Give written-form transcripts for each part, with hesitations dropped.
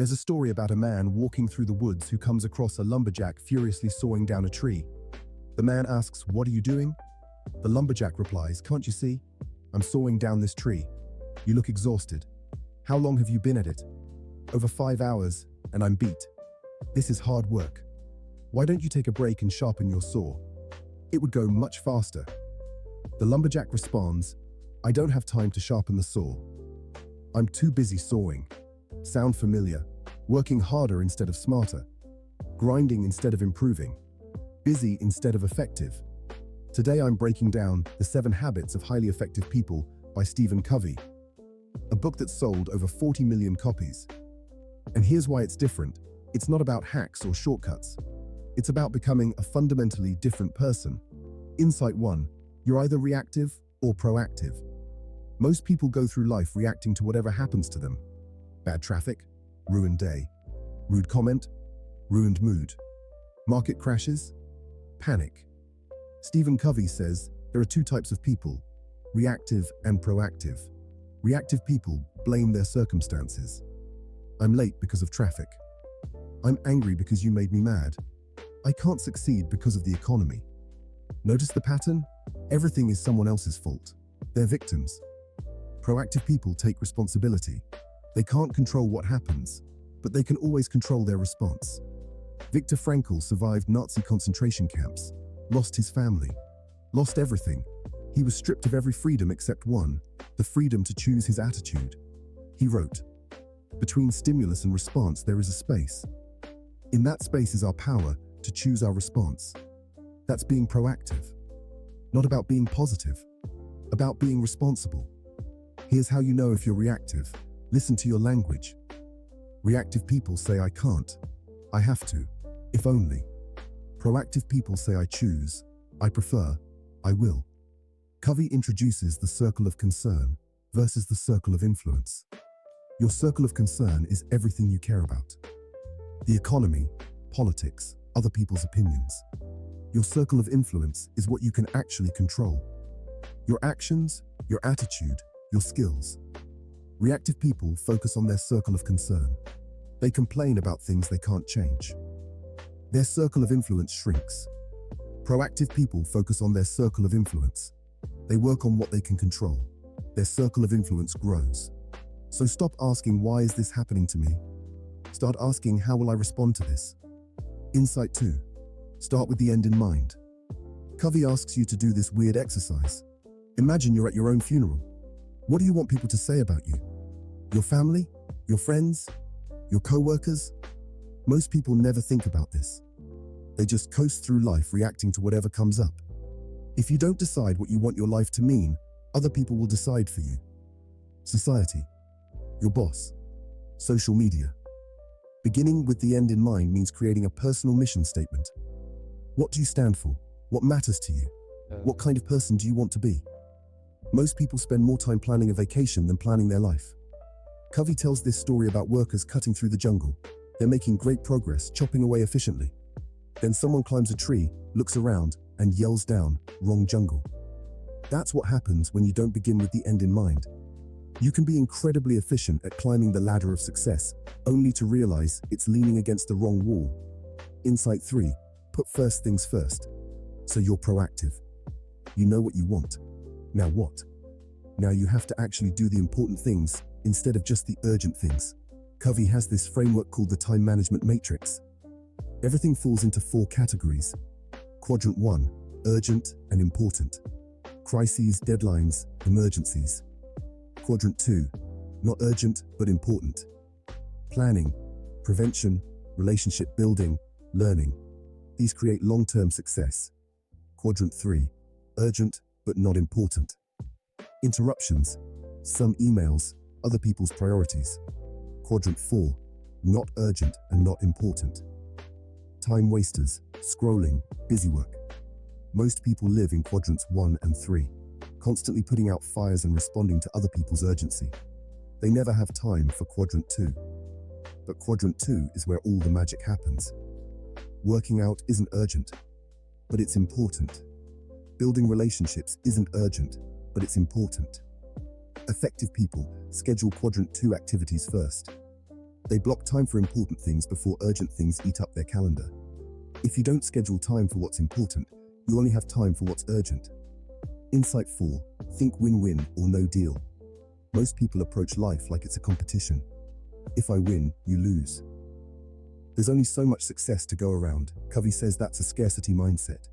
There's a story about a man walking through the woods who comes across a lumberjack furiously sawing down a tree. The man asks, "What are you doing?" The lumberjack replies, "Can't you see? I'm sawing down this tree. You look exhausted. How long have you been at it?" "Over 5 hours, and I'm beat. This is hard work. Why don't you take a break and sharpen your saw? It would go much faster." The lumberjack responds, "I don't have time to sharpen the saw. I'm too busy sawing." Sound familiar? Working harder instead of smarter. Grinding instead of improving. Busy instead of effective. Today I'm breaking down The 7 Habits of Highly Effective People by Stephen Covey, a book that sold over 40 million copies. And here's why it's different. It's not about hacks or shortcuts. It's about becoming a fundamentally different person. Insight 1. You're either reactive or proactive. Most people go through life reacting to whatever happens to them. Bad traffic, ruined day. Rude comment, ruined mood. Market crashes, panic. Stephen Covey says there are 2 types of people, reactive and proactive. Reactive people blame their circumstances. "I'm late because of traffic. I'm angry because you made me mad. I can't succeed because of the economy." Notice the pattern? Everything is someone else's fault. They're victims. Proactive people take responsibility. They can't control what happens, but they can always control their response. Viktor Frankl survived Nazi concentration camps, lost his family, lost everything. He was stripped of every freedom except one, the freedom to choose his attitude. He wrote, "Between stimulus and response there is a space. In that space is our power to choose our response." That's being proactive. Not about being positive, about being responsible. Here's how you know if you're reactive. Listen to your language. Reactive people say, "I can't. I have to. If only." Proactive people say, "I choose. I prefer. I will." Covey introduces the circle of concern versus the circle of influence. Your circle of concern is everything you care about. The economy, politics, other people's opinions. Your circle of influence is what you can actually control. Your actions, your attitude, your skills. Reactive people focus on their circle of concern. They complain about things they can't change. Their circle of influence shrinks. Proactive people focus on their circle of influence. They work on what they can control. Their circle of influence grows. So stop asking, "Why is this happening to me?" Start asking, "How will I respond to this?" Insight 2. Start with the end in mind. Covey asks you to do this weird exercise. Imagine you're at your own funeral. What do you want people to say about you? Your family? Your friends? Your co-workers? Most people never think about this. They just coast through life reacting to whatever comes up. If you don't decide what you want your life to mean, other people will decide for you. Society, your boss, social media. Beginning with the end in mind means creating a personal mission statement. What do you stand for? What matters to you? What kind of person do you want to be? Most people spend more time planning a vacation than planning their life. Covey tells this story about workers cutting through the jungle. They're making great progress, chopping away efficiently. Then someone climbs a tree, looks around, and yells down, "Wrong jungle." That's what happens when you don't begin with the end in mind. You can be incredibly efficient at climbing the ladder of success, only to realize it's leaning against the wrong wall. Insight 3. Put first things first. So you're proactive. You know what you want. Now what? Now you have to actually do the important things instead of just the urgent things. Covey has this framework called the time management matrix. Everything falls into 4 categories. Quadrant 1, urgent and important. Crises, deadlines, emergencies. Quadrant 2, not urgent but important. Planning, prevention, relationship building, learning. These create long-term success. Quadrant 3, urgent but not important. Interruptions, some emails, other people's priorities. Quadrant 4, not urgent and not important. Time wasters, scrolling, busy work. Most people live in quadrants 1 and 3, constantly putting out fires and responding to other people's urgency. They never have time for quadrant 2. But quadrant 2 is where all the magic happens. Working out isn't urgent, but it's important. Building relationships isn't urgent, but it's important. Effective people schedule quadrant 2 activities first. They block time for important things before urgent things eat up their calendar. If you don't schedule time for what's important, you only have time for what's urgent. Insight 4. Think win-win or no deal. Most people approach life like it's a competition. If I win, you lose. There's only so much success to go around. Covey says that's a scarcity mindset,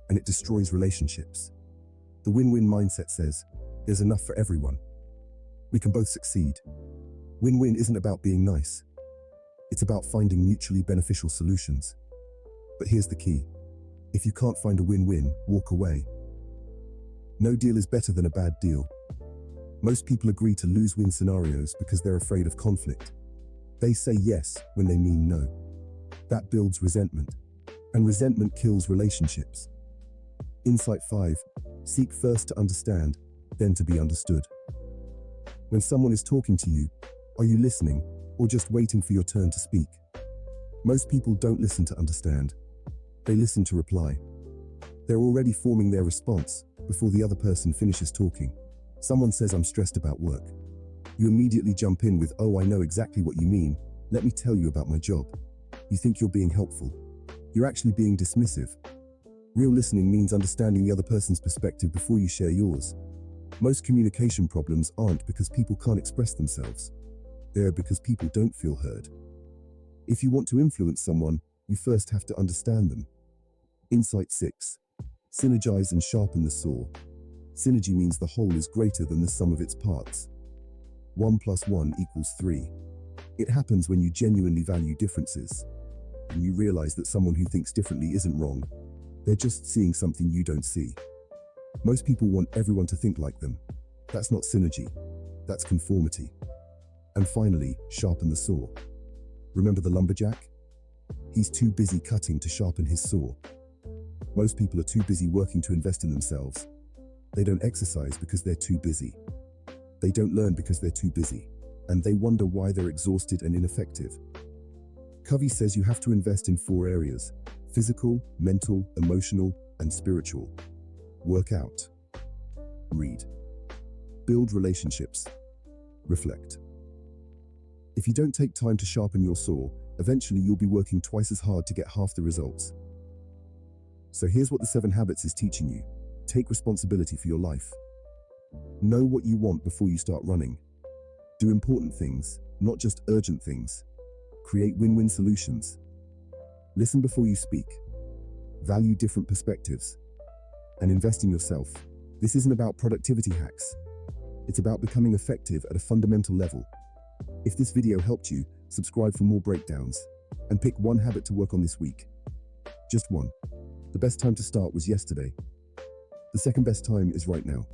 and it destroys relationships. The win-win mindset says, there's enough for everyone. We can both succeed. Win-win isn't about being nice. It's about finding mutually beneficial solutions. But here's the key. If you can't find a win-win, walk away. No deal is better than a bad deal. Most people agree to lose-win scenarios because they're afraid of conflict. They say yes when they mean no. That builds resentment, and resentment kills relationships. Insight 5. Seek first to understand, then to be understood. When someone is talking to you, are you listening or just waiting for your turn to speak? Most people don't listen to understand. They listen to reply. They're already forming their response before the other person finishes talking. Someone says, I'm stressed about work. You immediately jump in with, oh, I know exactly what you mean. Let me tell you about my job. You think you're being helpful. You're actually being dismissive. Real listening means understanding the other person's perspective before you share yours. Most communication problems aren't because people can't express themselves. They're because people don't feel heard. If you want to influence someone, you first have to understand them. Insight 6. Synergize and sharpen the saw. Synergy means the whole is greater than the sum of its parts. 1 + 1 = 3. It happens when you genuinely value differences, and you realize that someone who thinks differently isn't wrong. They're just seeing something you don't see. Most people want everyone to think like them. That's not synergy. That's conformity. And finally, sharpen the saw. Remember the lumberjack? He's too busy cutting to sharpen his saw. Most people are too busy working to invest in themselves. They don't exercise because they're too busy. They don't learn because they're too busy. And they wonder why they're exhausted and ineffective. Covey says you have to invest in 4 areas: physical, mental, emotional, and spiritual. Work out. Read. Build relationships. Reflect. If you don't take time to sharpen your saw, eventually you'll be working twice as hard to get half the results. So here's what the 7 habits is teaching you. Take responsibility for your life. Know what you want before you start running. Do important things, not just urgent things. Create win-win solutions. Listen before you speak. Value different perspectives. And invest in yourself. This isn't about productivity hacks. It's about becoming effective at a fundamental level. If this video helped you, subscribe for more breakdowns. And pick 1 habit to work on this week. Just one. The best time to start was yesterday. The second best time is right now.